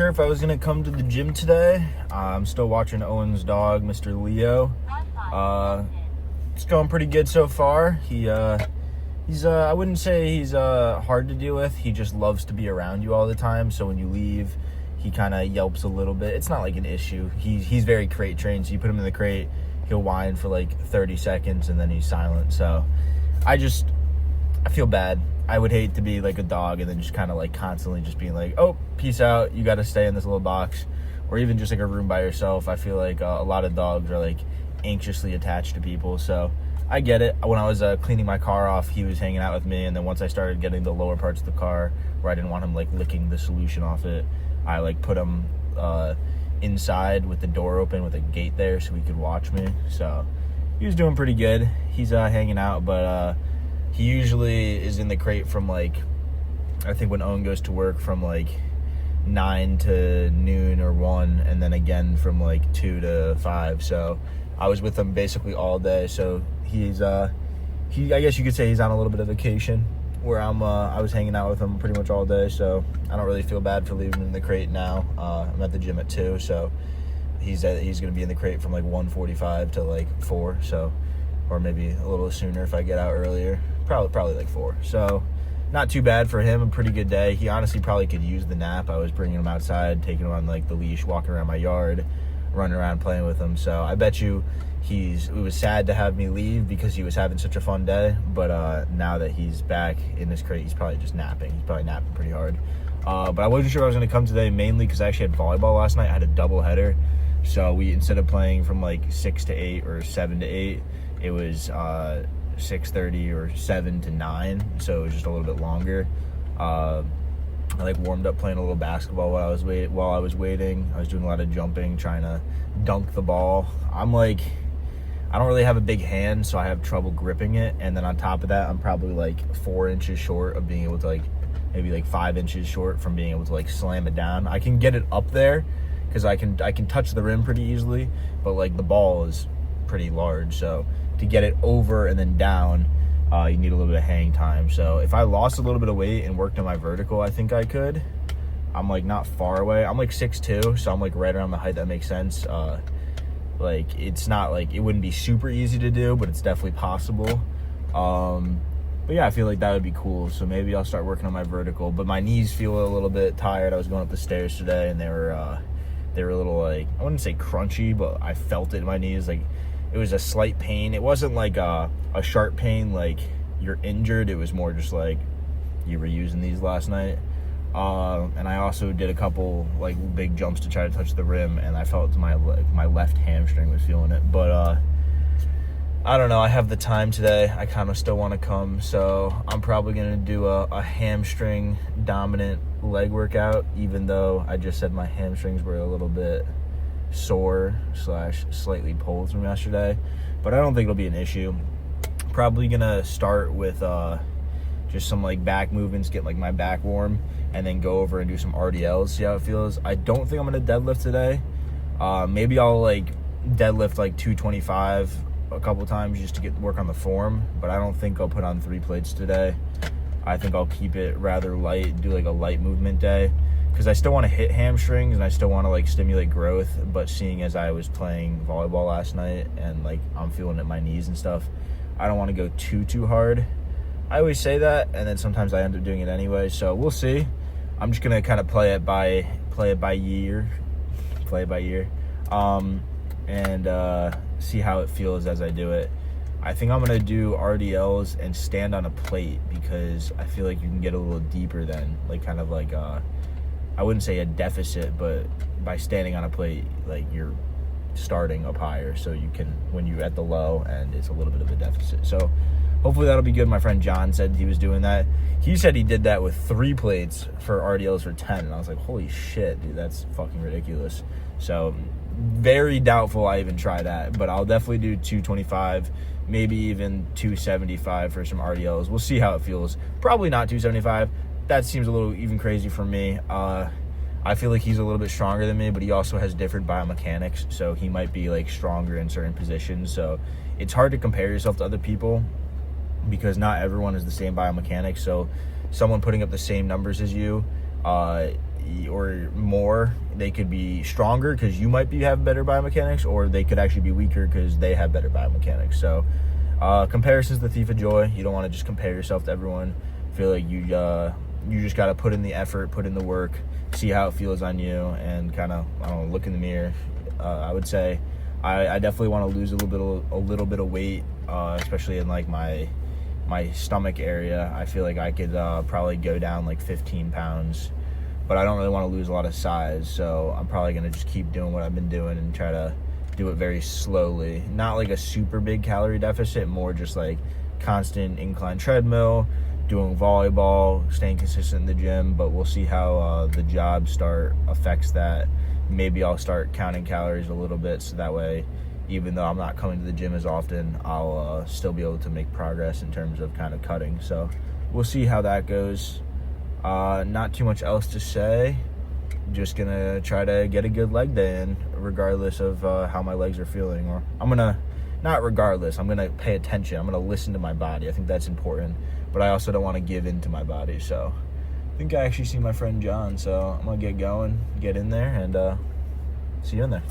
sure if I was going to come to the gym today. I'm still watching Owen's dog, Mr. Leo. It's going pretty good so far. He's I wouldn't say he's hard to deal with. He just loves to be around you all the time. So when you leave, he kind of yelps a little bit. It's not like an issue. He's very crate trained. So you put him in the crate, he'll whine for like 30 seconds and then he's silent. So I feel bad. I would hate to be like a dog and then just kind of like constantly just being like, oh, peace out. You got to stay in this little box, or even just like a room by yourself. I feel like a lot of dogs are like anxiously attached to people. So I get it. When I was cleaning my car off, he was hanging out with me. And then once I started getting the lower parts of the car where I didn't want him like licking the solution off it, I like put him inside with the door open with a gate there so he could watch me. So he was doing pretty good. He's hanging out, but he usually is in the crate from like, I think when Owen goes to work, from like 9 to noon or 1, and then again from like 2 to 5. So I was with him basically all day. So he's I guess you could say he's on a little bit of vacation, where I was hanging out with him pretty much all day. So I don't really feel bad for leaving him in the crate now. I'm at the gym at 2, so he's gonna be in the crate from like 1:45 to like 4. So, or maybe a little sooner if I get out earlier. Probably like 4. So not too bad for him. A pretty good day. He honestly probably could use the nap. I was bringing him outside, taking him on like the leash, walking around my yard, running around playing with him. So I bet you it was sad to have me leave because he was having such a fun day. But now that he's back in this crate, he's probably just napping. He's probably napping pretty hard. But I wasn't sure I was going to come today, mainly because I actually had volleyball last night. I had a double header. So instead of playing from like 6 to 8 or 7 to 8, it was 6:30 or 7 to 9, so it was just a little bit longer. I like warmed up playing a little basketball while I was waiting. I was doing a lot of jumping, trying to dunk the ball. I don't really have a big hand, so I have trouble gripping it. And then on top of that, I'm probably like 4 inches short of being able to like, maybe like 5 inches short from being able to like slam it down. I can get it up there because I can touch the rim pretty easily, but like the ball is pretty large, so to get it over and then down, you need a little bit of hang time. So if I lost a little bit of weight and worked on my vertical, I think I could. I'm like not far away. I'm like 6'2", so I'm like right around the height. That makes sense. Like it's not like, it wouldn't be super easy to do, but it's definitely possible. But yeah, I feel like that would be cool. So maybe I'll start working on my vertical. But my knees feel a little bit tired. I was going up the stairs today and they were a little like, I wouldn't say crunchy, but I felt it in my knees. Like it was a slight pain. It wasn't like a sharp pain like you're injured. It was more just like you were using these last night. And I also did a couple like big jumps to try to touch the rim, and I felt my left hamstring was feeling it. But I don't know. I have the time today. I kind of still want to come, so I'm probably gonna do a hamstring dominant leg workout, even though I just said my hamstrings were a little bit sore / slightly pulled from yesterday. But I don't think it'll be an issue. Probably gonna start with just some like back movements, get like my back warm, and then go over and do some RDLs, see how it feels. I don't think I'm gonna deadlift today. Maybe I'll like deadlift like 225 a couple times just to work on the form, but I don't think I'll put on 3 plates today. I think I'll keep it rather light, do like a light movement day, because I still want to hit hamstrings and I still want to like stimulate growth. But seeing as I was playing volleyball last night and like I'm feeling it in my knees and stuff, I don't want to go too hard. I always say that, and then sometimes I end up doing it anyway. So we'll see. I'm just gonna kind of play it by ear, and see how it feels as I do it. I think I'm gonna do RDLs and stand on a plate, because I feel like you can get a little deeper then, like kind of like I wouldn't say a deficit, but by standing on a plate, like you're starting up higher, so you can, when you're at the low and it's a little bit of a deficit. So hopefully that'll be good. My friend John said he was doing that. He said he did that with 3 plates for RDLs for 10, and I was like, holy shit, dude, that's fucking ridiculous. So very doubtful I even try that, but I'll definitely do 225, maybe even 275 for some RDLs. We'll see how it feels. Probably not 275. That seems a little even crazy for me. I feel like he's a little bit stronger than me, but he also has different biomechanics, so he might be like stronger in certain positions. So it's hard to compare yourself to other people because not everyone is the same biomechanics. So someone putting up the same numbers as you, or more, they could be stronger because you might have better biomechanics, or they could actually be weaker because they have better biomechanics. So comparison's the thief of joy. You don't want to just compare yourself to everyone. I feel like you just got to put in the effort, put in the work, see how it feels on you, and kind of, I don't know, look in the mirror. I would say I definitely want to lose a little bit of weight, especially in like my stomach area. I feel like I could probably go down like 15 pounds, but I don't really want to lose a lot of size, so I'm probably going to just keep doing what I've been doing and try to do it very slowly. Not like a super big calorie deficit, more just like constant incline treadmill, doing volleyball, staying consistent in the gym, but we'll see how the job start affects that. Maybe I'll start counting calories a little bit, so that way, even though I'm not coming to the gym as often, I'll still be able to make progress in terms of kind of cutting. So we'll see how that goes. Not too much else to say. Just gonna try to get a good leg day in, regardless of how my legs are feeling. Or not regardless, I'm gonna pay attention. I'm gonna listen to my body. I think that's important, but I also don't want to give in to my body. So I think I actually see my friend John, so I'm gonna get going, get in there, and see you in there.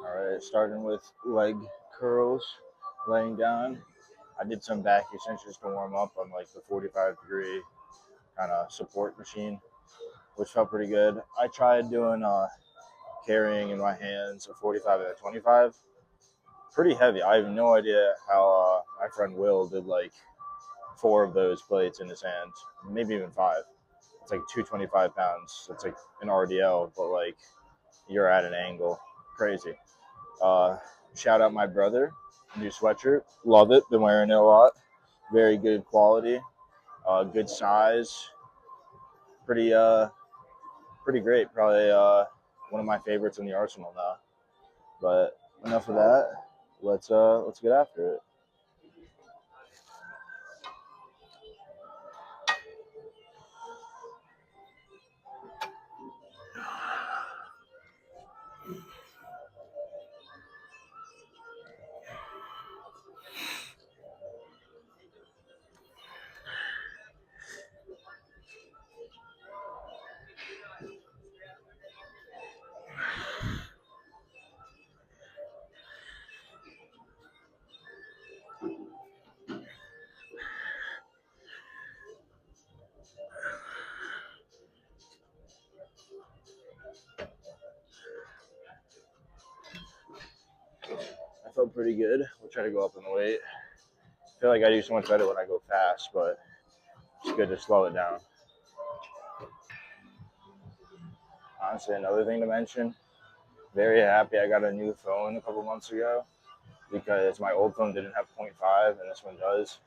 All right, starting with leg curls, laying down. I did some back extensions to warm up on like the 45-degree kind of support machine, which felt pretty good. I tried doing carrying in my hands a 45 and a 25. Pretty heavy. I have no idea how my friend Will did like 4 of those plates in his hands, maybe even 5. It's like 225 pounds. It's like an RDL, but like you're at an angle. Crazy. Uh, Shout out my brother. New sweatshirt. Love it. Been wearing it a lot. Very good quality. Good size. Pretty pretty great. Probably one of my favorites in the arsenal now. But enough of that. Let's get after it. I felt pretty good. We'll try to go up in the weight. I feel like I do so much better when I go fast, but it's good to slow it down. Honestly, another thing to mention, very happy I got a new phone a couple months ago because my old phone didn't have 0.5 and this one does.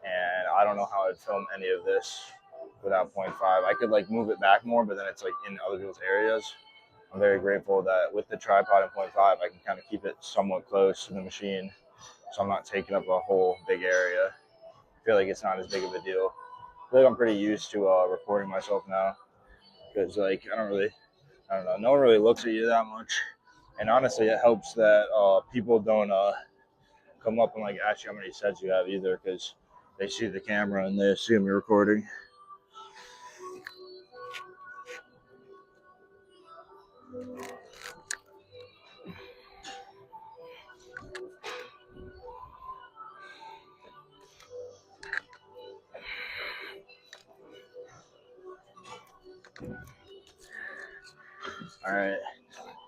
And I don't know how I'd film any of this without 0.5. I could like move it back more, but then it's like in other people's areas. I'm very grateful that with the tripod and 0.5, I can kind of keep it somewhat close to the machine, so I'm not taking up a whole big area. I feel like it's not as big of a deal. I feel like I'm pretty used to recording myself now because like I don't know, no one really looks at you that much, and honestly, it helps that people don't come up and like ask you how many sets you have either, because they see the camera and they assume you're recording. All right,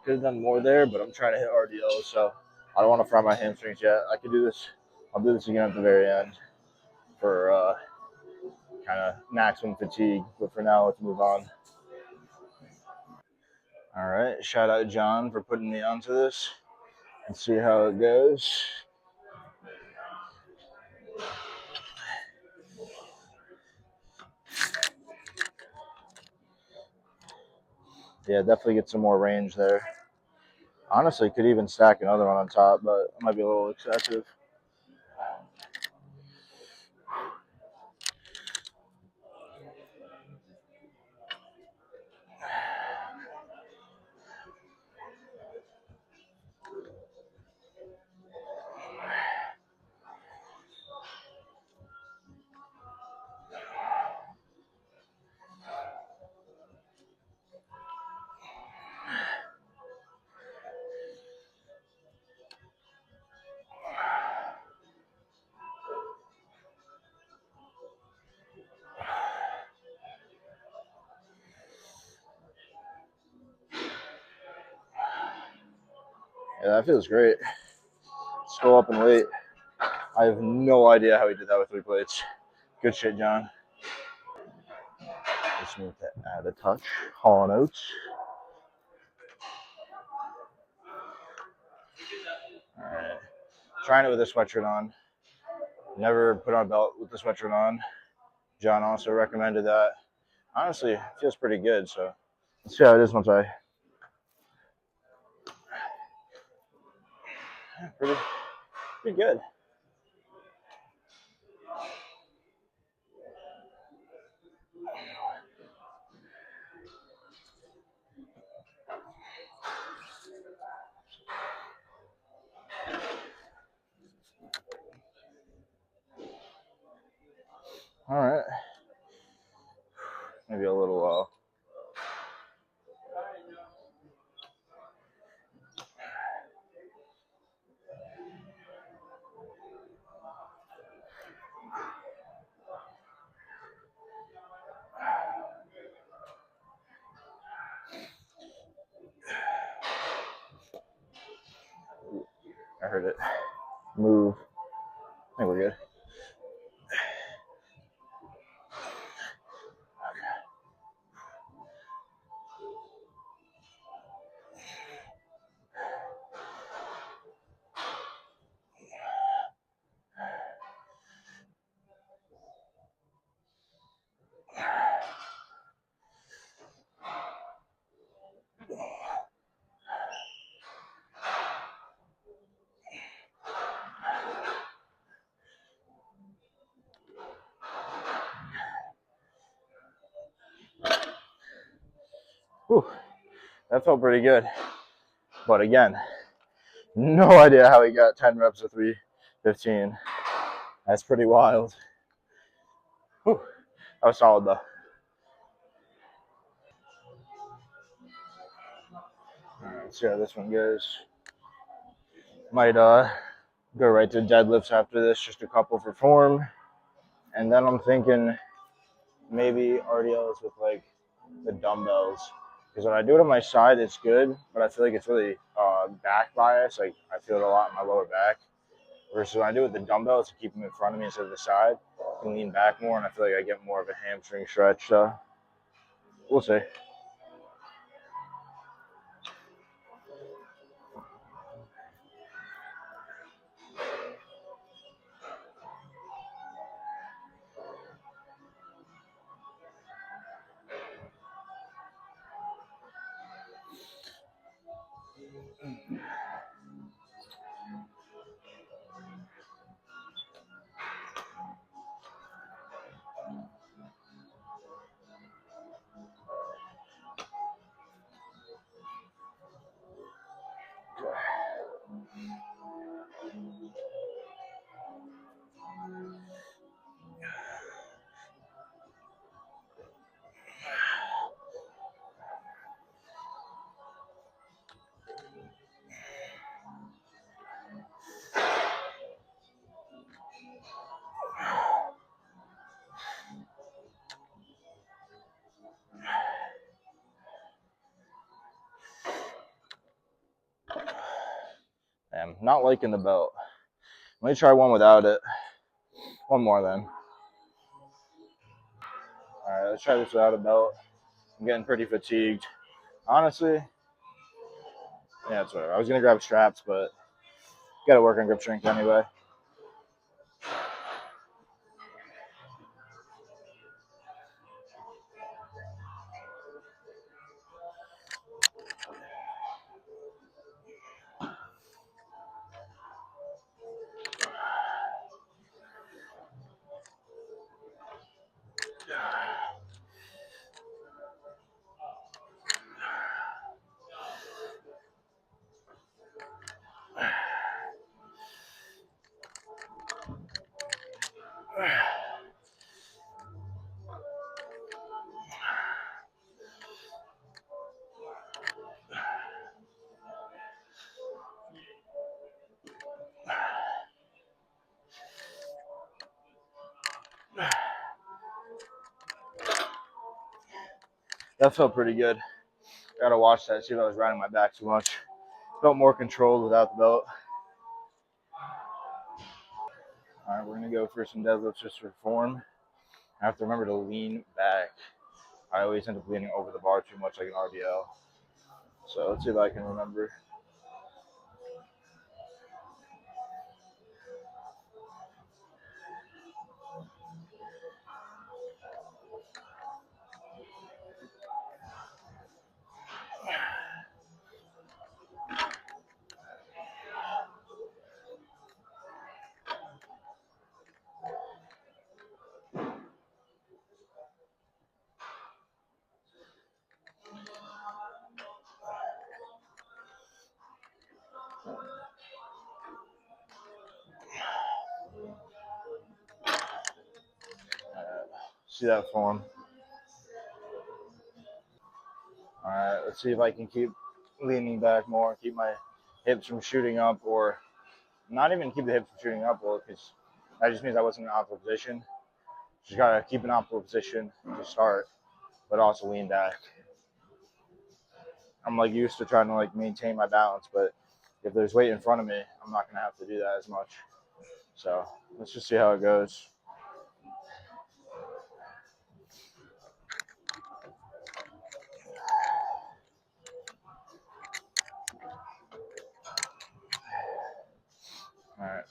could have done more there, but I'm trying to hit RDO, so I don't want to fry my hamstrings yet. I could do this. I'll do this again at the very end for kind of maximum fatigue. But for now, let's move on. All right, shout out John for putting me onto this. Let's see how it goes. Yeah, definitely get some more range there. Honestly, could even stack another one on top, but it might be a little excessive. Yeah, that feels great. Let's go up and wait. I have no idea how he did that with 3 plates. Good shit, John. Just need to add a touch. Hall and Oates. All right. Trying it with a sweatshirt on. Never put on a belt with the sweatshirt on. John also recommended that. Honestly, it feels pretty good. So let's see how it is once I. Pretty good. All right. Maybe a little. I heard it move. I think we're good. Whew, that felt pretty good. But again, no idea how he got 10 reps of 315. That's pretty wild. Whew, that was solid though. Alright, let's see how this one goes. Might go right to deadlifts after this, just a couple for form. And then I'm thinking maybe RDLs with like the dumbbells. Because when I do it on my side, it's good, but I feel like it's really back bias. Like I feel it a lot in my lower back. Versus when I do it with the dumbbells, to keep them in front of me instead of the side, I can lean back more, and I feel like I get more of a hamstring stretch. So we'll see. I'm not liking the belt. Let me try one without it. One more then. All right, let's try this without a belt. I'm getting pretty fatigued. Honestly, yeah, that's right. I was gonna grab straps, but gotta work on grip strength anyway. That felt pretty good. Gotta watch that, see if I was riding my back too much. Felt more controlled without the belt. All right, we're gonna go for some deadlifts just for form. I have to remember to lean back. I always end up leaning over the bar too much like an RDL. So let's see if I can remember. See that form. All right, let's see if I can keep leaning back more, keep my hips from shooting up, or not even keep the hips from shooting up, because that just means I wasn't in an optimal position. Just gotta keep an optimal position to start, but also lean back. I'm like used to trying to like maintain my balance, but if there's weight in front of me, I'm not gonna have to do that as much. So let's just see how it goes. All right.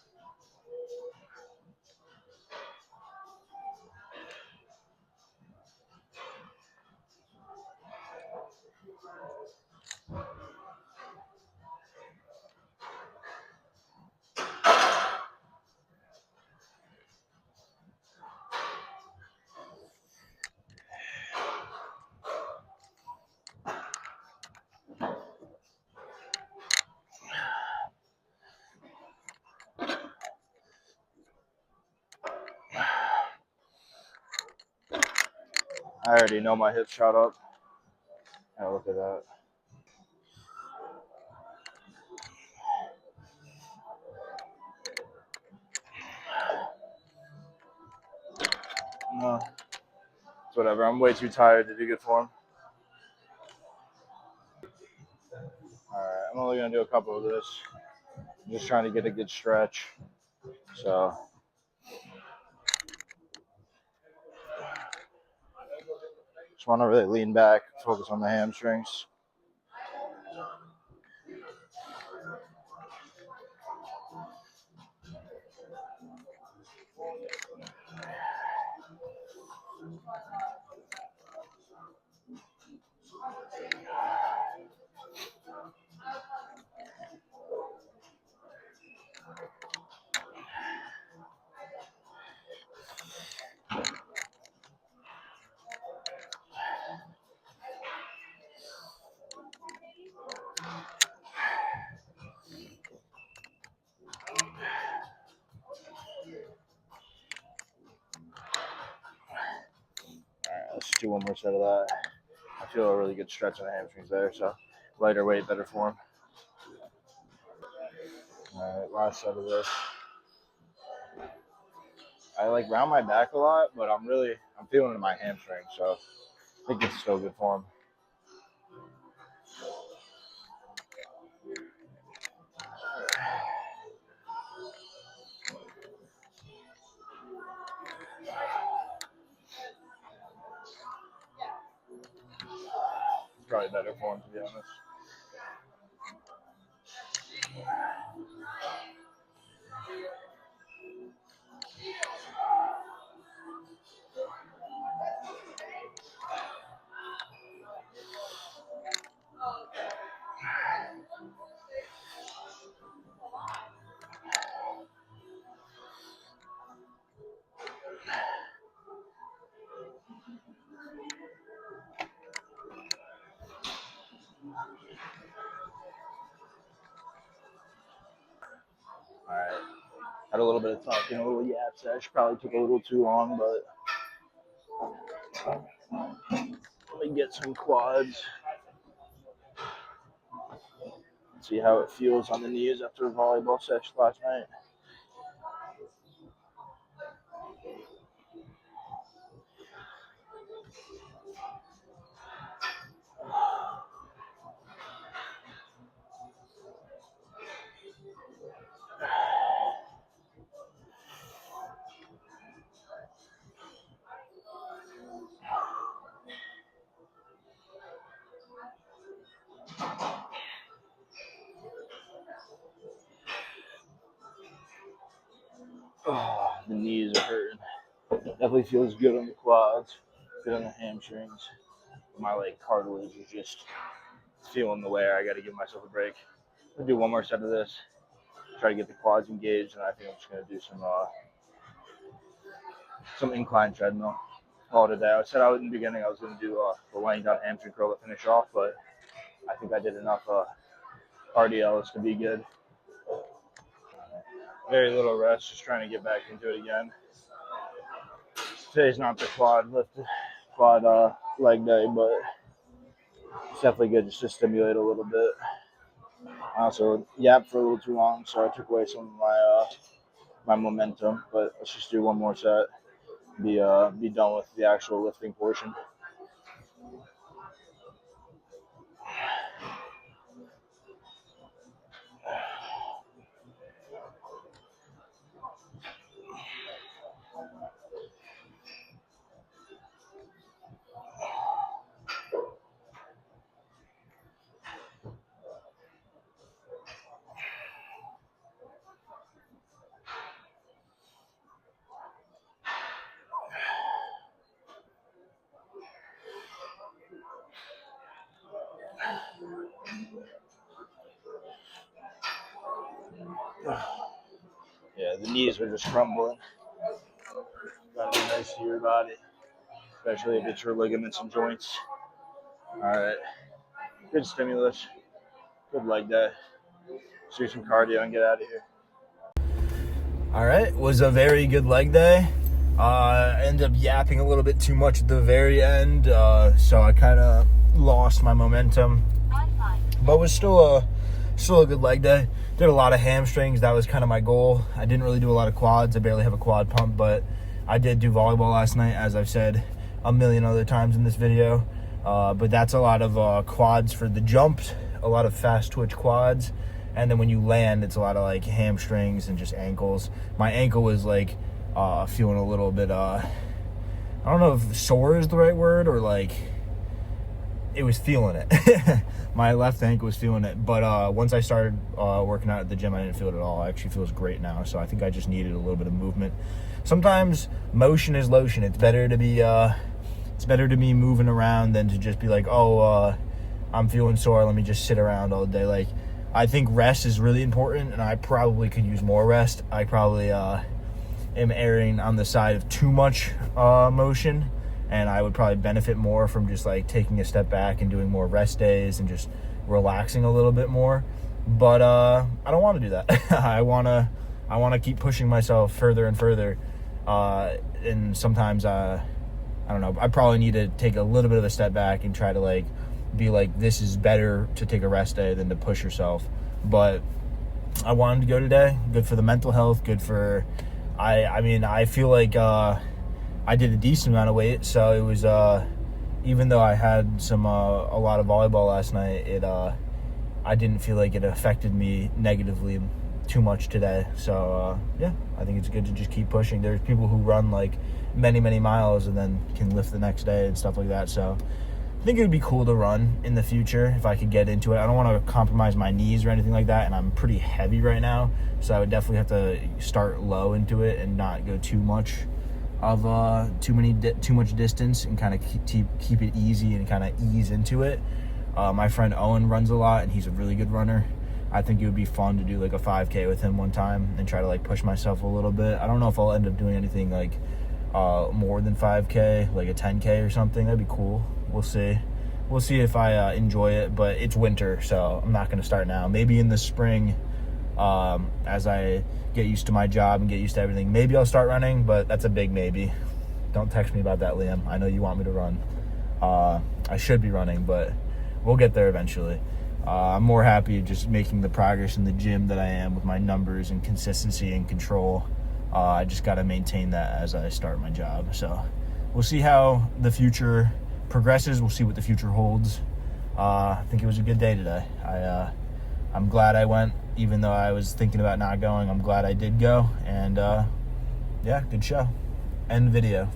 I already know my hips shot up. Oh, look at that. No, it's whatever. I'm way too tired to do good form. All right, I'm only gonna do a couple of this. I'm just trying to get a good stretch. So just want to really lean back, focus on the hamstrings. All right, let's do one more set of that. I feel a really good stretch on the hamstrings there, so lighter weight, better form. All right, last set of this. I like round my back a lot, but I'm feeling it in my hamstring, so I think it's still good form. Probably better form, to be honest. All right. Had a little bit of talking, a little yap sesh. Probably took a little too long, but let me get some quads. See how it feels on the knees after a volleyball session last night. Oh, the knees are hurting. Definitely feels good on the quads, good on the hamstrings. My like cartilage is just feeling the wear. I got to give myself a break. I'll do one more set of this, try to get the quads engaged, and I think I'm just gonna do some incline treadmill all today. I said in the beginning I was gonna do the laying down hamstring curl to finish off, but I think I did enough RDLs to be good. Very little rest, just trying to get back into it again. Today's not the quad leg day, but it's definitely good just to stimulate a little bit. I also yapped for a little too long, so I took away some of my momentum. But let's just do one more set. Be done with the actual lifting portion. Yeah, the knees are just crumbling. Gotta be nice to your body, especially if it's your ligaments and joints. All right, good stimulus, good leg day. Let's do some cardio and get out of here. All right, was a very good leg day. I ended up yapping a little bit too much at the very end, so I kind of lost my momentum. But was still a good leg day. Did a lot of hamstrings. That was kind of my goal. I didn't really do a lot of quads. I barely have a quad pump, but I did do volleyball last night, as I've said a million other times in this video. But that's a lot of quads for the jumps, a lot of fast twitch quads. And then when you land, it's a lot of like hamstrings and just ankles. My ankle was like feeling a little bit, I don't know if sore is the right word, or like it was feeling it. My left ankle was feeling it. But once I started working out at the gym, I didn't feel it at all. It actually feels great now. So I think I just needed a little bit of movement. Sometimes motion is lotion. It's better to be moving around than to just be like, I'm feeling sore, let me just sit around all day. Like, I think rest is really important, and I probably could use more rest. I probably am erring on the side of too much motion, and I would probably benefit more from just like taking a step back and doing more rest days and just relaxing a little bit more. But I don't want to do that. I want to keep pushing myself further and further, and sometimes I don't know, I probably need to take a little bit of a step back and try to like be like, this is better to take a rest day than to push yourself. But I wanted to go today. Good for the mental health, good for I mean, I feel like I did a decent amount of weight, so it was even though I had a lot of volleyball last night, I didn't feel like it affected me negatively too much today. So yeah, I think it's good to just keep pushing. There's people who run like many miles and then can lift the next day and stuff like that. So I think it would be cool to run in the future if I could get into it. I don't want to compromise my knees or anything like that, and I'm pretty heavy right now, so I would definitely have to start low into it and not go too much distance, and kind of keep it easy and kind of ease into it. My friend Owen runs a lot, and he's a really good runner. I think it would be fun to do like a 5K with him one time and try to like push myself a little bit. I don't know if I'll end up doing anything like more than 5K, like a 10K or something. That'd be cool. We'll see. We'll see if I enjoy it, but it's winter, so I'm not going to start now. Maybe in the spring, as I get used to my job and get used to everything, maybe I'll start running, but that's a big maybe. Don't text me about that, Liam. I know you want me to run. I should be running, but we'll get there eventually. I'm more happy just making the progress in the gym that I am with my numbers and consistency and control. I just got to maintain that as I start my job. So we'll see how the future progresses. We'll see what the future holds. I think it was a good day today. I'm glad I went, even though I was thinking about not going. I'm glad I did go, and yeah, good show. End video.